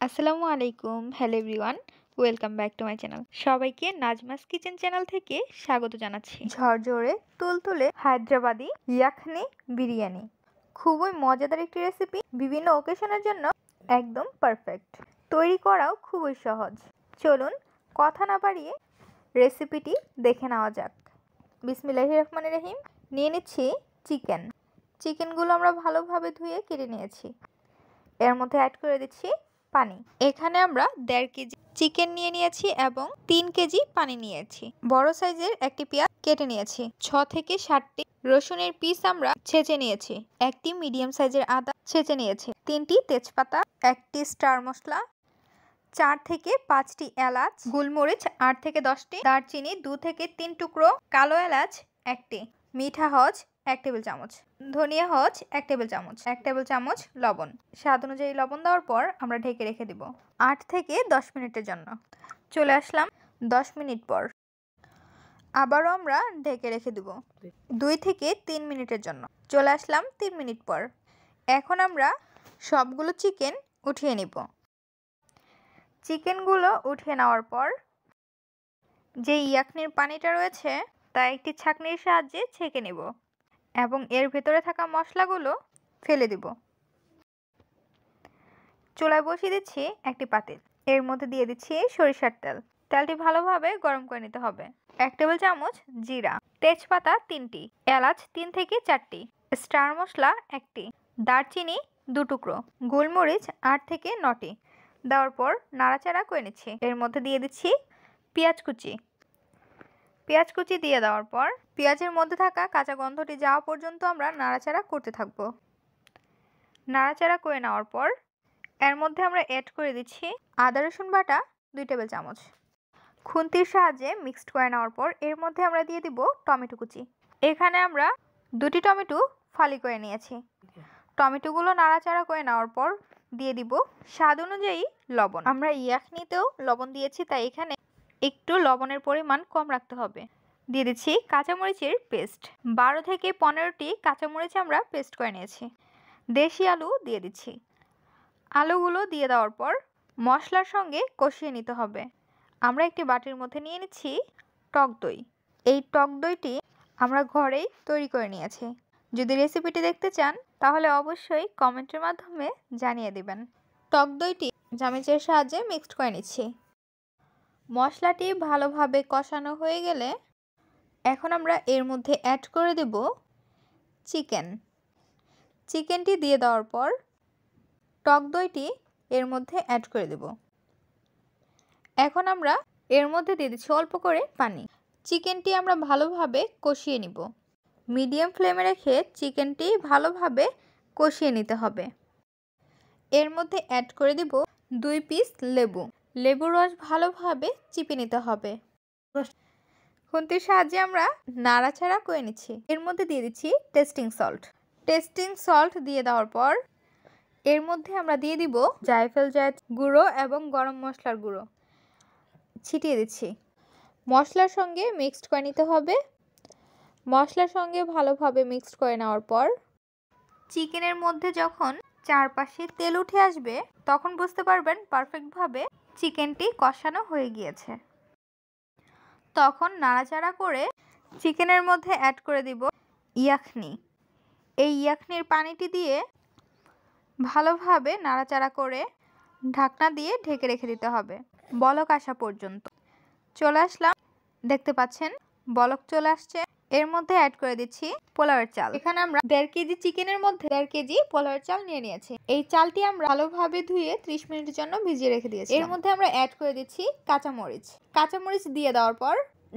আসসালামু আলাইকুম। Hello everyone. Welcome back to my channel. সবাইকে নাজমাস কিচেন চ্যানেল থেকে স্বাগত জানাচ্ছি। ঝরঝরে তুলতুলে হায়দ্রাবাদি ইয়াখনি বিরিয়ানি খুবই মজাদার একটি রেসিপি, বিভিন্ন ওকেশনের জন্য একদম পারফেক্ট। তৈরি করাও খুবই সহজ। চলুন কথা না বাড়িয়ে রেসিপিটি দেখে নেওয়া যাক। বিসমিল্লাহির রহমানির রহিম। নিয়ে নিচ্ছি চিকেনগুলো আমরা ভালোভাবে ধুয়ে কেটে নিয়েছি। এর মধ্যে অ্যাড করে দিচ্ছি পানি। এখানে আমরা 1.5 কেজি চিকেন নিয়ে নিয়েছি এবং 3 কেজি পানি নিয়েছি। বড় সাইজের একটি পেঁয়াজ কেটে নিয়েছি। 6 থেকে 7টি রসুনের পিস আমরা ছেঁচে নিয়েছি। একটি মিডিয়াম সাইজের আদা ছেঁচে নিয়েছি। 3টি তেজপাতা, 1টি স্টার মশলা, 4 থেকে 5টি এলাচ, গোলমরিচ 8 থেকে 10টি, দারচিনি 2 থেকে 3 টুকরো, কালো এলাচ 1টি, মিঠা হজ 1 টেবিল চামচ, ধনিয়া হজ 1 টেবিল চামচ, 1 টেবিল চামচ লবণ। স্বাদ অনুযায়ী লবণ দেওয়ার পর আমরা ঢেকে রেখে দিব 8 থেকে 10 মিনিটের জন্য। চলে আসলাম 10 মিনিট পর। আবারও আমরা ঢেকে রেখে দিব 2 থেকে 3 মিনিটের জন্য। চলে আসলাম 3 মিনিট পর। এখন আমরা সবগুলো চিকেন উঠিয়ে নিব। চিকেনগুলো উঠিয়ে নেওয়ার পর যে ইয়াখনির পানিটা রয়েছে তা একটি ছাঁকনির সাহায্যে ছেঁকে নেব এবং এর ভেতরে থাকা মশলাগুলো ফেলে দিব। চুলায় বসিয়ে দিচ্ছি একটি পাতিল। এর মধ্যে দিয়ে দিচ্ছি সরিষার তেল। তেলটি ভালোভাবে গরম করে নিতে হবে। 1 টেবিল চামচ জিরা, তেজপাতা 3টি, এলাচ 3 থেকে 4টি, স্টার মশলা 1টি, দারচিনি 2 টুকরো, গোলমরিচ 8 থেকে 9টি দেওয়ার পর নাড়াচাড়া করে নিচ্ছি। এর মধ্যে দিয়ে দিচ্ছি পেঁয়াজ কুচি দিয়ে দেওয়ার পর পেঁয়াজের মধ্যে থাকা কাঁচা গন্ধটি যাওয়া পর্যন্ত আমরা নাড়াচাড়া করতে থাকব। নাড়াচাড়া করে নেওয়ার পর এর মধ্যে আমরা অ্যাড করে দিচ্ছি আদা রসুন বাটা 2 টেবিল চামচ। খুন্তির সাহায্যে মিক্সড করে নেওয়ার পর এর মধ্যে আমরা দিয়ে দিব টমেটো কুচি। এখানে আমরা 2টি টমেটো ফালি করে নিয়েছি। টমেটোগুলো নাড়াচাড়া করে নেওয়ার পর দিয়ে দিব স্বাদ অনুযায়ী লবণ। আমরা ইয়াখনিতেও লবণ দিয়েছি, তাই এখানে একটু লবণের পরিমাণ কম রাখতে হবে। দিয়ে দিচ্ছি কাঁচামরিচের পেস্ট। 12 থেকে 15টি কাঁচামরিচ আমরা পেস্ট করে নিয়েছি। দেশি আলু দিয়ে দিচ্ছি। আলুগুলো দিয়ে দেওয়ার পর মশলার সঙ্গে কষিয়ে নিতে হবে। আমরা একটি বাটির মধ্যে নিয়ে নিচ্ছি টক দই। এই টক দইটি আমরা ঘরেই তৈরি করে নিয়েছি। যদি রেসিপিটি দেখতে চান তাহলে অবশ্যই কমেন্টের মাধ্যমে জানিয়ে দিবেন। টক দইটি চামচের সাহায্যে মিক্সড করে নিচ্ছি। মশলাটি ভালোভাবে কষানো হয়ে গেলে এখন আমরা এর মধ্যে অ্যাড করে দেব চিকেনটি দিয়ে দেওয়ার পর টক দইটি এর মধ্যে অ্যাড করে দেব। এখন আমরা এর মধ্যে দিয়ে দিচ্ছি অল্প করে পানি। চিকেনটি আমরা ভালোভাবে কষিয়ে নিব। মিডিয়াম ফ্লেমে রেখে চিকেনটি ভালোভাবে কষিয়ে নিতে হবে। এর মধ্যে অ্যাড করে দিব 2 পিস লেবুর রস ভালোভাবে চিপে নিতে হবে। খুন্তির সাহায্যে আমরা নাড়াচাড়া করে নিচ্ছি। এর মধ্যে দিয়ে দিচ্ছি টেস্টিং সল্ট দিয়ে দেওয়ার পর এর মধ্যে আমরা দিয়ে দিব জায়ফল গুঁড়ো এবং গরম মশলার গুঁড়ো ছিটিয়ে দিচ্ছি। মশলার সঙ্গে মিক্সড করে নিতে হবে। মশলার সঙ্গে ভালোভাবে মিক্সড করে নেওয়ার পর চিকেনের মধ্যে যখন চারপাশে তেল উঠে আসবে তখন বুঝতে পারবেন পারফেক্টভাবে চিকেনটি কষানো হয়ে গিয়েছে। তখন নাড়াচাড়া করে চিকেনের মধ্যে অ্যাড করে দিব ইয়াখনি। এই ইয়াখনির পানিটি দিয়ে ভালোভাবে নাড়াচাড়া করে ঢাকনা দিয়ে ঢেকে রেখে দিতে হবে বলক আসা পর্যন্ত। চলে আসলাম, দেখতে পাচ্ছেন বলক চলে আসছে। এর মধ্যে অ্যাড করে দিচ্ছি পোলাওয়ের চাল। এখানে আমরা 1.5 কেজি চিকেনের মধ্যে 1.5 কেজি পোলাওয়ের চাল নিয়ে নিয়েছি। এই চালটি আমরা ভালোভাবে ধুয়ে 30 মিনিটের জন্য ভিজিয়ে রেখে দিয়েছি। এর মধ্যে আমরা অ্যাড করে দিচ্ছি কাঁচামরিচ দিয়ে দেওয়ার পর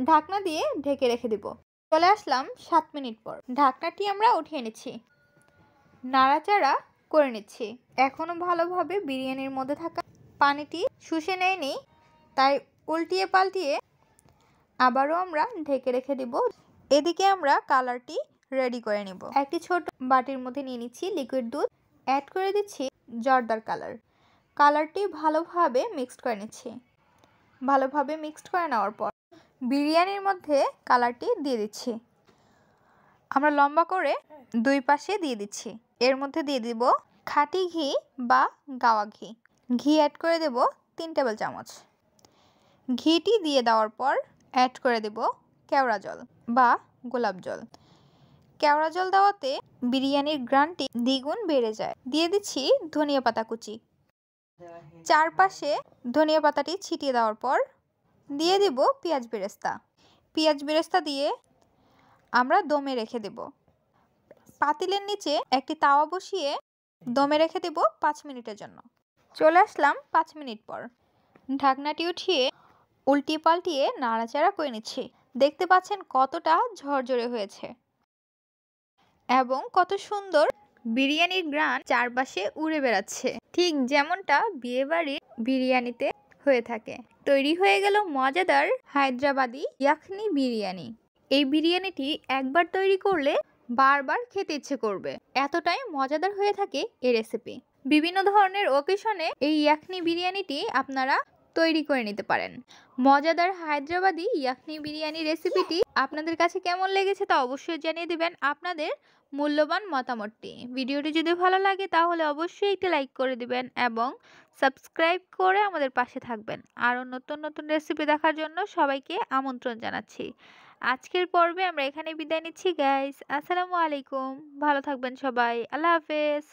ঢাকনা দিয়ে ঢেকে রেখে দিব। চলে আসলাম 7 মিনিট পর। ঢাকনাটি আমরা উঠিয়ে নিচ্ছি, নাড়াচাড়া করে নিচ্ছি। এখনো ভালোভাবে বিরিয়ানির মধ্যে থাকা পানিটি শুষে নেয়নি, তাই উল্টিয়ে পাল্টিয়ে আবারও আমরা ঢেকে রেখে দিব। এদিকে আমরা কালারটি রেডি করে নিব। একটি ছোট বাটির মধ্যে নিয়ে নিচ্ছি লিকুইড দুধ। অ্যাড করে দিচ্ছি জর্দার কালারটি ভালোভাবে মিক্সড করে নিচ্ছি। ভালোভাবে মিক্সড করে নেওয়ার পর বিরিয়ানির মধ্যে কালারটি দিয়ে দিচ্ছি। আমরা লম্বা করে 2 পাশে দিয়ে দিচ্ছি। এর মধ্যে দিয়ে দিব খাঁটি ঘি বা গাওয়া ঘি। ঘি অ্যাড করে দেব 3 টেবিল চামচ। ঘিটি দিয়ে দেওয়ার পর অ্যাড করে দেব কেওড়া জল বা গোলাপ জল। কেওড়া জল দেওয়াতে বিরিয়ানির ঘ্রাণটি দ্বিগুণ বেড়ে যায়। দিয়ে দিচ্ছি ধনিয়া পাতা কুচি। চারপাশে ধনিয়া পাতাটি ছিটিয়ে দেওয়ার পর দিয়ে দেব পেঁয়াজ বেরেস্তা। পেঁয়াজ বেরেস্তা দিয়ে আমরা দমে রেখে দেব। পাতিলের নিচে একটি তাওয়া বসিয়ে দমে রেখে দেব 5 মিনিটের জন্য। চলে আসলাম 5 মিনিট পর। ঢাকনাটি উঠিয়ে উল্টিয়ে পাল্টিয়ে নাড়াচাড়া করে নিচ্ছি। দেখতে পাচ্ছেন কতটা ঝরঝরে হয়েছে এবং কত সুন্দর বিরিয়ানির ঘ্রাণ চারপাশে উড়ে বেড়াচ্ছে, ঠিক যেমনটা বিয়েবাড়ির বিরিয়ানিতে হয়ে থাকে। তৈরি হয়ে গেল মজাদার হায়দ্রাবাদি ইয়াখনি বিরিয়ানি। এই বিরিয়ানিটি একবার তৈরি করলে বারবার খেতে ইচ্ছে করবে, এতটাই মজাদার হয়ে থাকে এই রেসিপি। বিভিন্ন ধরনের ওকেশনে এই ইয়াখনি বিরিয়ানিটি আপনারা তৈরি করে নিতে পারেন। মজাদার হায়দ্রাবাদি ইয়াখনি বিরিয়ানি রেসিপিটি আপনাদের কাছে কেমন লেগেছে তা অবশ্যই জানিয়ে দেবেন আপনাদের মূল্যবান মতামতটি। ভিডিওটি যদি ভালো লাগে তাহলে অবশ্যই একটি লাইক করে দিবেন এবং সাবস্ক্রাইব করে আমাদের পাশে থাকবেন। আরও নতুন নতুন রেসিপি দেখার জন্য সবাইকে আমন্ত্রণ জানাচ্ছি। আজকের পর্বে আমরা এখানে বিদায় নিচ্ছি গাইস। আসসালামু আলাইকুম, ভালো থাকবেন সবাই। আল্লাহ হাফেজ।